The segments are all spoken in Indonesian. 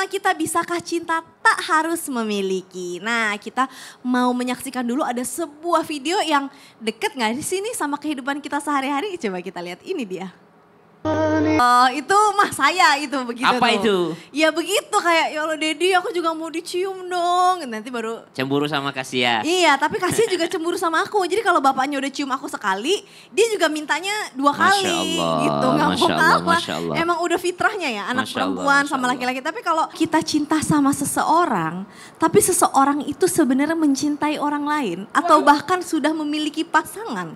sama kita, bisakah cinta tak harus memiliki? Nah, kita mau menyaksikan dulu ada sebuah video yang deket gak di sini sama kehidupan kita sehari-hari. Coba kita lihat, ini dia. Itu mah saya itu begitu. Apa tuh. itu? Ya begitu kayak, ya Allah Dedi aku juga mau dicium dong. Nanti baru. Cemburu sama Kasia. Iya, tapi Kasia juga cemburu sama aku. Jadi kalau bapaknya udah cium aku sekali, dia juga mintanya 2 kali. Masya Allah, Gitu, gak mau Masya Allah, kalah. Masya Allah. Emang udah fitrahnya ya, anak Masya perempuan Allah, sama Masya laki-laki. Tapi kalau kita cinta sama seseorang, tapi seseorang itu sebenarnya mencintai orang lain. Atau bahkan sudah memiliki pasangan.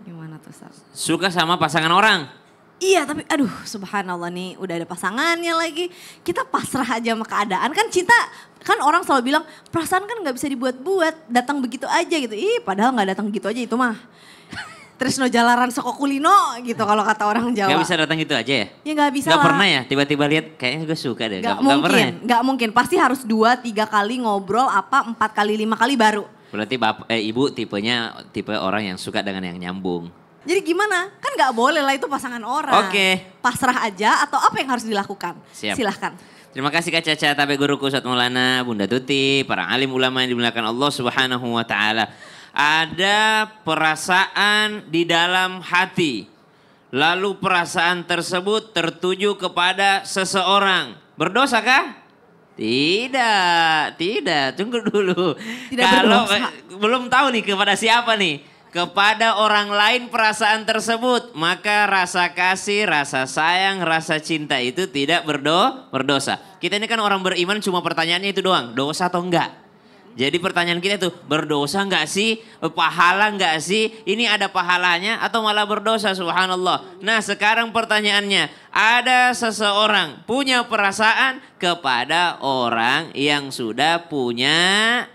Gimana tuh, Sar? Suka sama pasangan orang. Iya tapi aduh subhanallah nih udah ada pasangannya lagi. Kita pasrah aja sama keadaan. Kan cinta kan orang selalu bilang perasaan kan gak bisa dibuat-buat. Datang begitu aja gitu. Ih padahal gak datang gitu aja itu mah. Terus no jalaran soko kulino gitu kalau kata orang Jawa. Gak bisa datang gitu aja ya? Ya gak bisa Gak lah. pernah ya tiba-tiba lihat kayaknya gue suka deh. Gak pernah mungkin, ya? gak mungkin. Pasti harus 2-3 kali ngobrol 4 kali 5 kali baru. Berarti ibu tipe orang yang suka dengan yang nyambung. Jadi gimana? Kan gak boleh lah itu pasangan orang. Oke. Pasrah aja atau apa yang harus dilakukan? Siap. Silahkan. Terima kasih Kak Caca, Tabe Guruku, Ustadz Maulana, Bunda Tuti, para alim ulama yang dimuliakan Allah Subhanahu wa Ta'ala. Ada perasaan di dalam hati. Lalu perasaan tersebut tertuju kepada seseorang. Berdosa kah? Tidak. Tunggu dulu. Tidak Kalau berdosa. belum tahu nih kepada siapa nih. Kepada orang lain perasaan tersebut, maka rasa kasih, rasa sayang, rasa cinta itu tidak berdosa. Kita ini kan orang beriman cuma pertanyaannya itu doang, dosa atau enggak? Jadi pertanyaan kita itu berdosa enggak sih? Pahala enggak sih? Ini ada pahalanya atau malah berdosa, subhanallah. Nah sekarang pertanyaannya, ada seseorang punya perasaan kepada orang yang sudah punya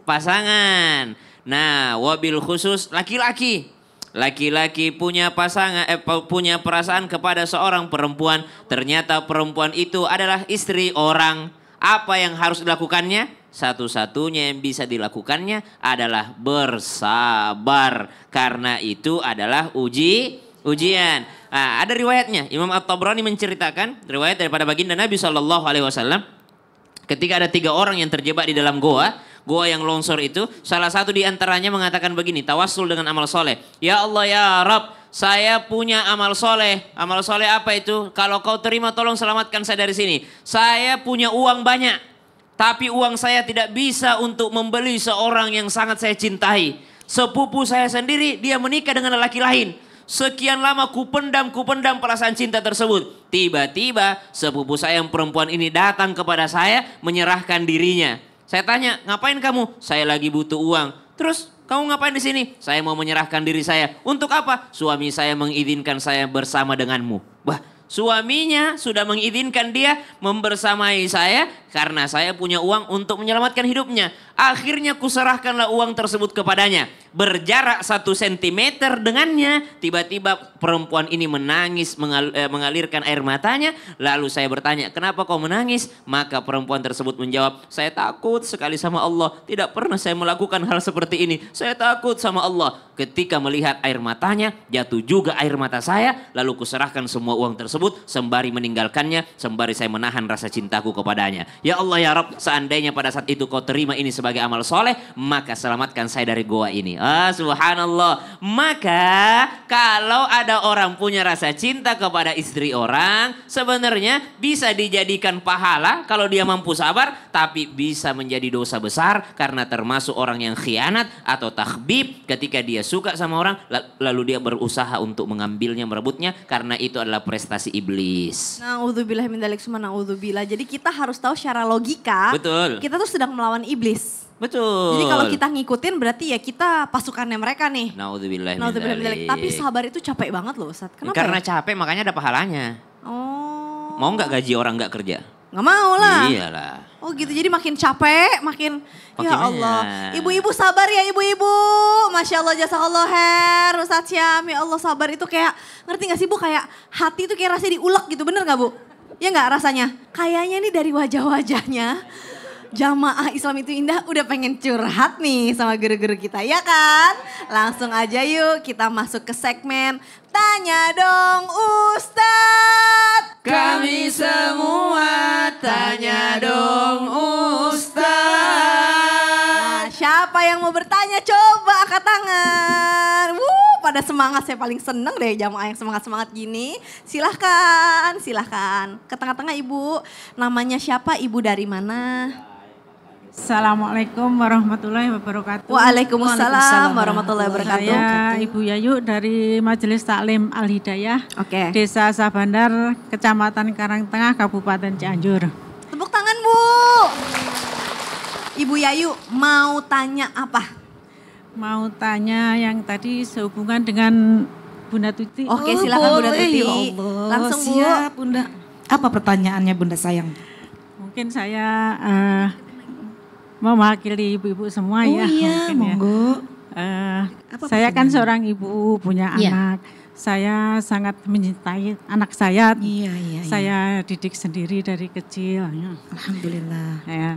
pasangan. Nah, wabil khusus laki-laki. Laki-laki punya pasangan punya perasaan kepada seorang perempuan, ternyata perempuan itu adalah istri orang. Apa yang harus dilakukannya? Satu-satunya yang bisa dilakukannya adalah bersabar. Karena itu adalah ujian. Nah, ada riwayatnya. Imam At-Tabrani menceritakan riwayat daripada baginda Nabi SAW. Ketika ada 3 orang yang terjebak di dalam goa yang longsor itu, salah satu di antaranya mengatakan begini, tawassul dengan amal soleh. Ya Allah ya Rabb, saya punya amal soleh. Amal soleh apa itu? Kalau kau terima tolong selamatkan saya dari sini. Saya punya uang banyak, tapi uang saya tidak bisa untuk membeli seorang yang sangat saya cintai. Sepupu saya sendiri, dia menikah dengan lelaki lain. Sekian lama kupendam perasaan cinta tersebut. Tiba-tiba sepupu saya yang perempuan ini datang kepada saya menyerahkan dirinya. Saya tanya, ngapain kamu? Saya lagi butuh uang. Terus kamu ngapain di sini? Saya mau menyerahkan diri saya. Untuk apa? Suami saya mengizinkan saya bersama denganmu. Wah, suaminya sudah mengizinkan dia membersamai saya karena saya punya uang untuk menyelamatkan hidupnya. Akhirnya kuserahkanlah uang tersebut kepadanya. Berjarak 1 sentimeter dengannya, tiba-tiba perempuan ini menangis, mengalirkan air matanya. Lalu saya bertanya, kenapa kau menangis? Maka perempuan tersebut menjawab, saya takut sekali sama Allah. Tidak pernah saya melakukan hal seperti ini. Saya takut sama Allah. Ketika melihat air matanya, jatuh juga air mata saya. Lalu kuserahkan semua uang tersebut, sembari meninggalkannya, sembari saya menahan rasa cintaku kepadanya. Ya Allah ya Rabb, seandainya pada saat itu kau terima ini sebagai amal soleh, maka selamatkan saya dari goa ini. Subhanallah. Maka kalau ada orang punya rasa cinta kepada istri orang, sebenarnya bisa dijadikan pahala kalau dia mampu sabar, tapi bisa menjadi dosa besar karena termasuk orang yang khianat atau takhbib ketika dia suka sama orang lalu dia berusaha untuk mengambilnya, merebutnya, karena itu adalah prestasi iblis. Na'udzubillah min dzalik, summa na'udzubillah. Jadi kita harus tahu secara logika, Betul. kita tuh sedang melawan iblis. Betul. Jadi kalau kita ngikutin berarti ya kita pasukannya mereka nih. Na'udzubillah min Na'udzubillah min dzalik. dzalik. Tapi sabar itu capek banget loh Ustaz. Kenapa Karena ya? capek makanya ada pahalanya. Oh. Mau nggak gaji orang nggak kerja? Nggak mau lah. Iyalah. Oh gitu, jadi makin capek, makin ya Allah. banyak. Ibu-ibu sabar ya ibu-ibu. Masya Allah, jazakallah khair. Ustaz Syam, ya Allah sabar itu kayak, ngerti gak sih Bu, kayak hati itu kayak rasanya diulek gitu, bener gak Bu? Ya gak rasanya? Kayaknya nih dari wajah-wajahnya, Jamaah Islam itu indah udah pengen curhat nih sama guru-guru kita ya kan? Langsung aja yuk kita masuk ke segmen Tanya Dong Ustadz. Kami semua tanya dong Ustaz. Nah, siapa yang mau bertanya coba angkat tangan. Pada semangat, saya paling seneng deh jamaah yang semangat-semangat gini. Silahkan, silahkan. Ke tengah-tengah Ibu, namanya siapa, Ibu dari mana? Assalamualaikum warahmatullahi wabarakatuh. Waalaikumsalam warahmatullahi wabarakatuh. Saya Ibu Yayu dari Majelis Taklim Al Hidayah, Oke. Desa Sabandar, Kecamatan Karangtengah, Kabupaten Cianjur. Tepuk tangan Bu. Ibu Yayu mau tanya apa? Mau tanya yang tadi sehubungan dengan Bunda Tuti. Oke, silakan Bunda boleh, Tuti. ya Allah. Langsung Bu. Siap, Bunda. Apa pertanyaannya Bunda sayang? Mungkin saya mewakili ibu-ibu semua ya. Iya, mungkin monggo. Apa Saya kan pertanyaannya? seorang ibu, punya Iya. anak. Saya sangat mencintai anak saya. Iya, iya. Saya didik sendiri dari kecil. Alhamdulillah. Ya.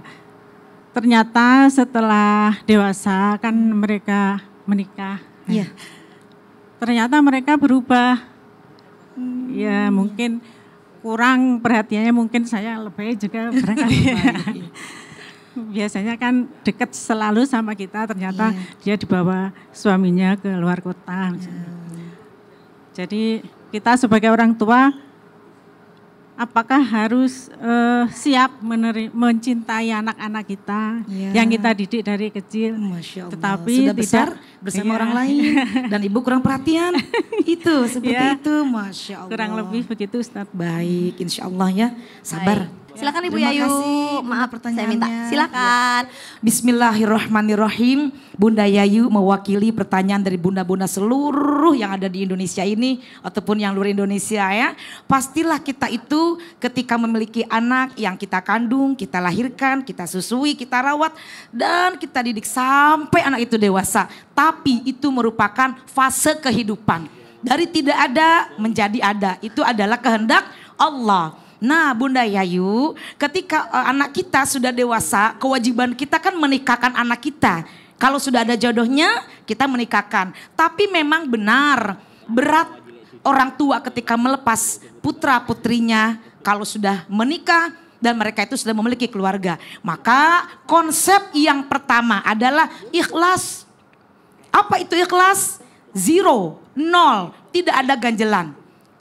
Ternyata setelah dewasa kan mereka menikah. Iya. Ternyata mereka berubah. Ya mungkin kurang perhatiannya, mungkin saya lebih juga barangkali. Biasanya kan dekat selalu sama kita, ternyata dia dibawa suaminya ke luar kota. Jadi kita sebagai orang tua, apakah harus siap mencintai anak-anak kita yang kita didik dari kecil? Masya Allah. Tetapi Sudah besar tidak, bersama iya. orang lain dan ibu kurang perhatian. Itu seperti Iya. itu, Masya Allah. Kurang lebih begitu Ustaz. Baik, insya Allah ya. Sabar. Baik. Silakan Ibu Terima Yayu. kasih, Bunda, Maaf, saya minta. pertanyaannya. Silakan. Bismillahirrahmanirrahim. Bunda Yayu mewakili pertanyaan dari bunda-bunda seluruh yang ada di Indonesia ini ataupun yang luar Indonesia ya. Pastilah kita itu ketika memiliki anak yang kita kandung, kita lahirkan, kita susui, kita rawat dan kita didik sampai anak itu dewasa. Tapi itu merupakan fase kehidupan. Dari tidak ada menjadi ada. Itu adalah kehendak Allah. Nah Bunda Yayu, ketika anak kita sudah dewasa, kewajiban kita kan menikahkan anak kita. Kalau sudah ada jodohnya, kita menikahkan. Tapi memang benar, berat orang tua ketika melepas putra putrinya kalau sudah menikah dan mereka itu sudah memiliki keluarga. Maka konsep yang pertama adalah ikhlas. Apa itu ikhlas? 0, 0, tidak ada ganjelan.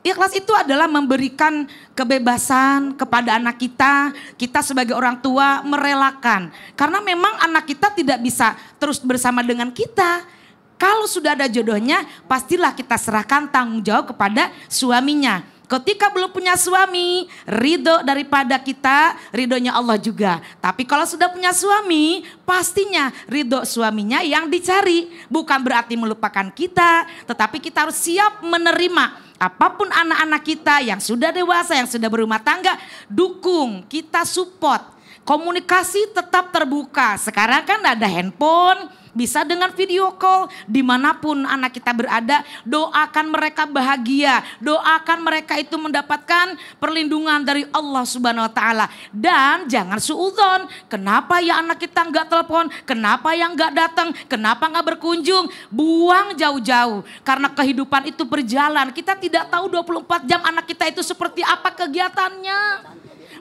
Ikhlas itu adalah memberikan kebebasan kepada anak kita. Kita sebagai orang tua merelakan. Karena memang anak kita tidak bisa terus bersama dengan kita. Kalau sudah ada jodohnya, pastilah kita serahkan tanggung jawab kepada suaminya. Ketika belum punya suami, ridho daripada kita, ridhonya Allah juga. Tapi kalau sudah punya suami, pastinya ridho suaminya yang dicari. Bukan berarti melupakan kita, tetapi kita harus siap menerima. Apapun anak-anak kita yang sudah dewasa, yang sudah berumah tangga, dukung, kita support. Komunikasi tetap terbuka. Sekarang kan ada handphone, bisa dengan video call. Dimanapun anak kita berada, doakan mereka bahagia. Doakan mereka itu mendapatkan perlindungan dari Allah Subhanahu Wa Taala. Dan jangan suudzon, kenapa ya anak kita nggak telepon, kenapa yang nggak datang, kenapa nggak berkunjung. Buang jauh-jauh, karena kehidupan itu berjalan. Kita tidak tahu 24 jam anak kita itu seperti apa kegiatannya.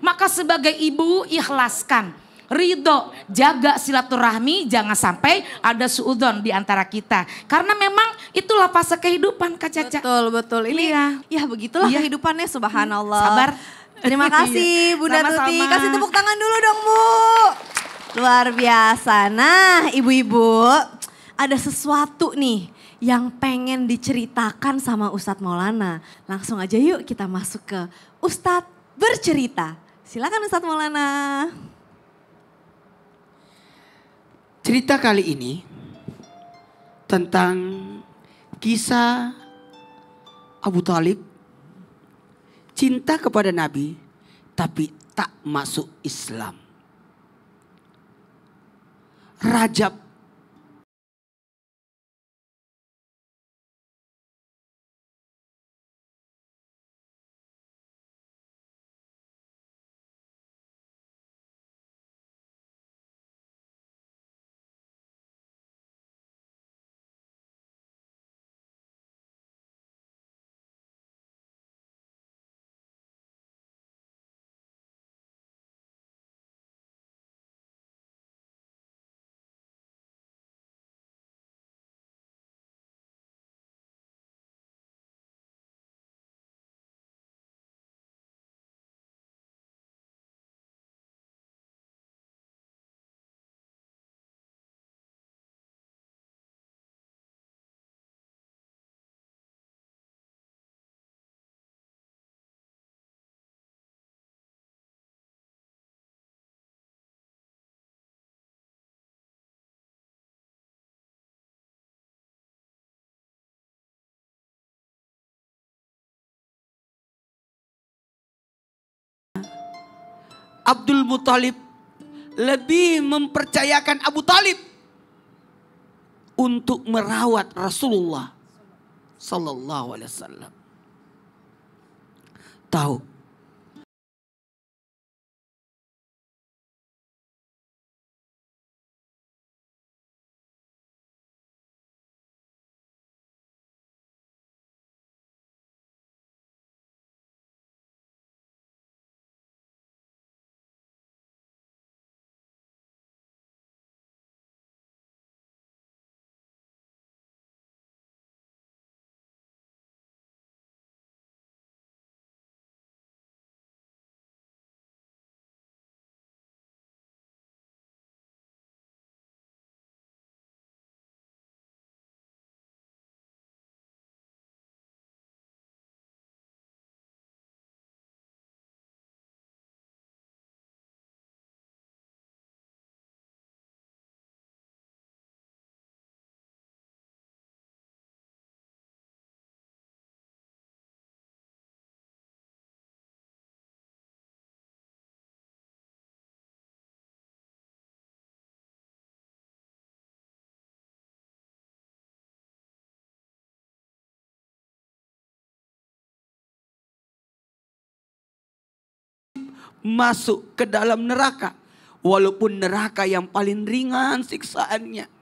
Maka sebagai ibu ikhlaskan, ridho, jaga silaturahmi, jangan sampai ada suudzon di antara kita. Karena memang itulah fase kehidupan Kak Caca. Betul, betul. Ini ya begitulah Iya. kehidupannya, subhanallah. Sabar. Terima kasih Bunda Sama-sama. Tuti. Kasih tepuk tangan dulu dong Bu. Luar biasa. Nah ibu-ibu, ada sesuatu nih yang pengen diceritakan sama Ustadz Maulana. Langsung aja yuk kita masuk ke Ustadz bercerita. Silakan Ustadz Maulana. Cerita kali ini tentang kisah Abu Talib cinta kepada Nabi tapi tak masuk Islam. Rajab Abdul Muthalib lebih mempercayakan Abu Talib untuk merawat Rasulullah sallallahu alaihi wasallam. Tahu masuk ke dalam neraka, walaupun neraka yang paling ringan siksaannya.